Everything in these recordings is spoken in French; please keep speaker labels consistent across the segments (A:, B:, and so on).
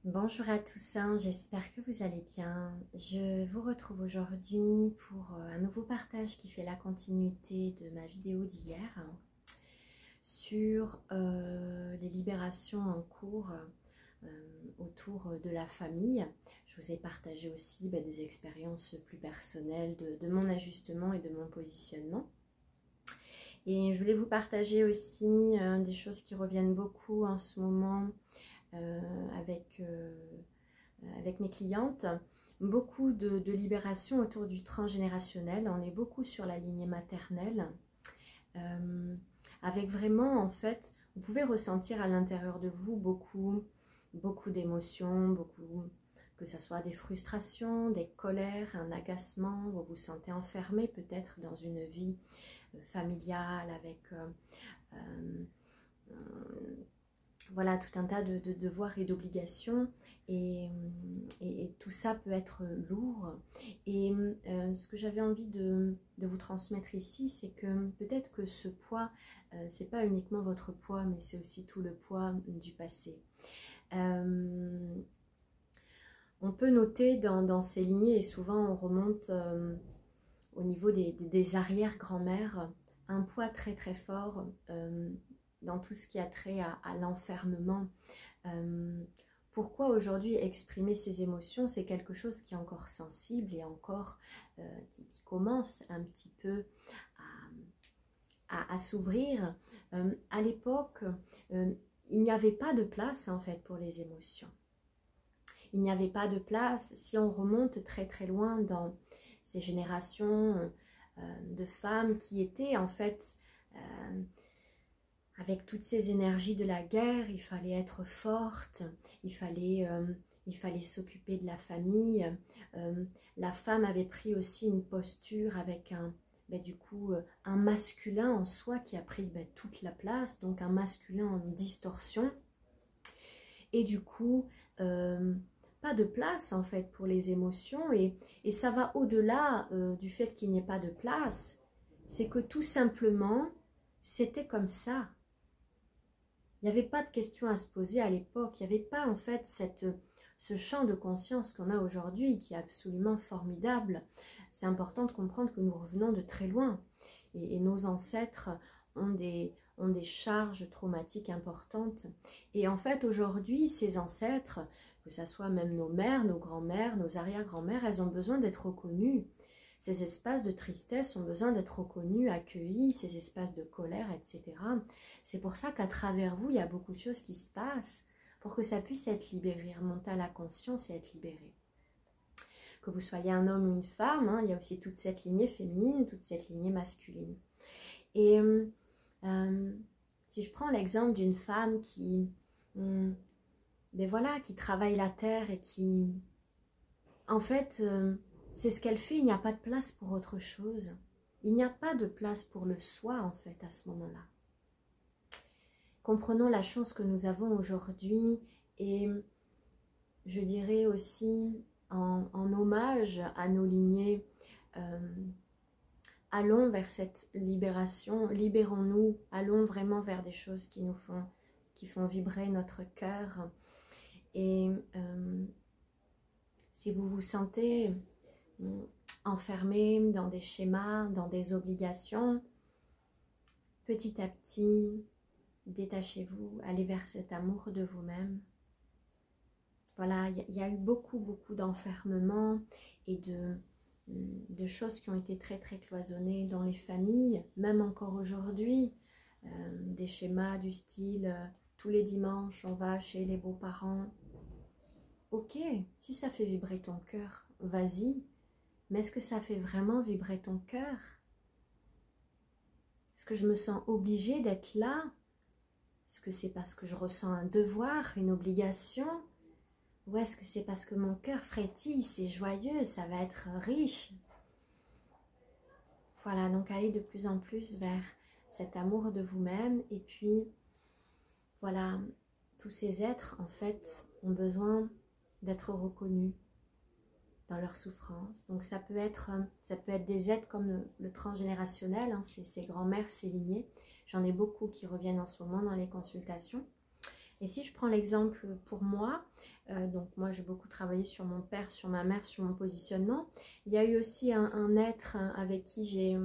A: Bonjour à tous, j'espère que vous allez bien. Je vous retrouve aujourd'hui pour un nouveau partage qui fait la continuité de ma vidéo d'hier sur les libérations en cours autour de la famille. Je vous ai partagé aussi des expériences plus personnelles de mon ajustement et de mon positionnement. Et je voulais vous partager aussi des choses qui reviennent beaucoup en ce moment avec mes clientes, beaucoup de libération autour du transgénérationnel. On est beaucoup sur la lignée maternelle, avec vraiment, en fait, vous pouvez ressentir à l'intérieur de vous beaucoup d'émotions, que ce soit des frustrations, des colères, un agacement, vous vous sentez enfermé peut-être dans une vie familiale avec voilà, tout un tas de devoirs et d'obligations et tout ça peut être lourd. Et ce que j'avais envie de vous transmettre ici, c'est que peut-être que ce poids, c'est pas uniquement votre poids, mais c'est aussi tout le poids du passé. On peut noter dans ces lignées, et souvent on remonte au niveau des arrière-grand-mères, un poids très très fort dans tout ce qui a trait à l'enfermement. Pourquoi aujourd'hui exprimer ses émotions, c'est quelque chose qui est encore sensible et encore qui commence un petit peu à s'ouvrir. À l'époque, il n'y avait pas de place en fait pour les émotions. Il n'y avait pas de place, si on remonte très très loin dans ces générations de femmes qui étaient en fait avec toutes ces énergies de la guerre, il fallait être forte, il fallait s'occuper de la famille. La femme avait pris aussi une posture avec un masculin en soi qui a pris toute la place, donc un masculin en distorsion. Et du coup, pas de place en fait pour les émotions et ça va au-delà du fait qu'il n'y ait pas de place. C'est que tout simplement, c'était comme ça. Il n'y avait pas de questions à se poser à l'époque. Il n'y avait pas en fait ce champ de conscience qu'on a aujourd'hui qui est absolument formidable. C'est important de comprendre que nous revenons de très loin. Et nos ancêtres ont des charges traumatiques importantes. Et en fait aujourd'hui, ces ancêtres, que ce soit même nos mères, nos grands-mères, nos arrière-grand-mères, elles ont besoin d'être reconnues. Ces espaces de tristesse ont besoin d'être reconnus, accueillis, ces espaces de colère, etc. C'est pour ça qu'à travers vous, il y a beaucoup de choses qui se passent pour que ça puisse être libéré, remonter à la conscience et être libéré. Que vous soyez un homme ou une femme, il y a aussi toute cette lignée féminine, toute cette lignée masculine. Et si je prends l'exemple d'une femme qui travaille la terre et qui, en fait, c'est ce qu'elle fait, il n'y a pas de place pour autre chose. Il n'y a pas de place pour le soi, en fait, à ce moment-là. Comprenons la chance que nous avons aujourd'hui et je dirais aussi en hommage à nos lignées, allons vers cette libération, libérons-nous, allons vraiment vers des choses qui font vibrer notre cœur. Et si vous vous sentez enfermé dans des schémas, dans des obligations, petit à petit, détachez-vous, allez vers cet amour de vous-même. Voilà, il y a eu beaucoup d'enfermement et de choses qui ont été très très cloisonnées dans les familles, même encore aujourd'hui, des schémas du style tous les dimanches on va chez les beaux-parents. Ok, si ça fait vibrer ton cœur, vas-y, mais est-ce que ça fait vraiment vibrer ton cœur? Est-ce que je me sens obligée d'être là? Est-ce que c'est parce que je ressens un devoir, une obligation? Ou est-ce que c'est parce que mon cœur frétille, c'est joyeux, ça va être riche? Voilà, donc allez de plus en plus vers cet amour de vous-même. Et puis, voilà, tous ces êtres, en fait, ont besoin d'être reconnus dans leur souffrance. Donc ça peut être des êtres comme le transgénérationnel, ces grands-mères, ces lignées. J'en ai beaucoup qui reviennent en ce moment dans les consultations. Et si je prends l'exemple pour moi, donc moi j'ai beaucoup travaillé sur mon père, sur ma mère, sur mon positionnement. Il y a eu aussi un être avec qui j'ai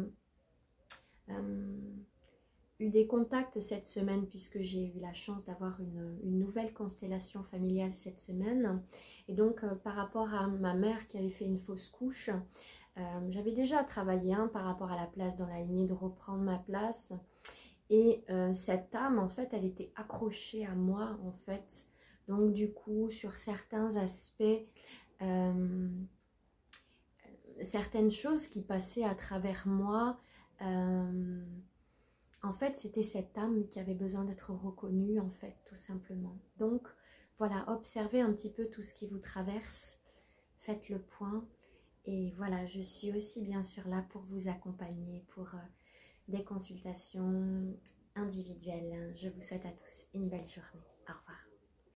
A: eu des contacts cette semaine, puisque j'ai eu la chance d'avoir une nouvelle constellation familiale cette semaine. Et donc par rapport à ma mère qui avait fait une fausse couche, j'avais déjà travaillé par rapport à la place dans la lignée, de reprendre ma place. Et cette âme, en fait, elle était accrochée à moi, en fait. Donc, du coup, sur certains aspects, certaines choses qui passaient à travers moi, en fait, c'était cette âme qui avait besoin d'être reconnue, en fait, tout simplement. Donc, voilà, observez un petit peu tout ce qui vous traverse, faites le point. Et voilà, je suis aussi bien sûr là pour vous accompagner, pour des consultations individuelles. Je vous souhaite à tous une belle journée.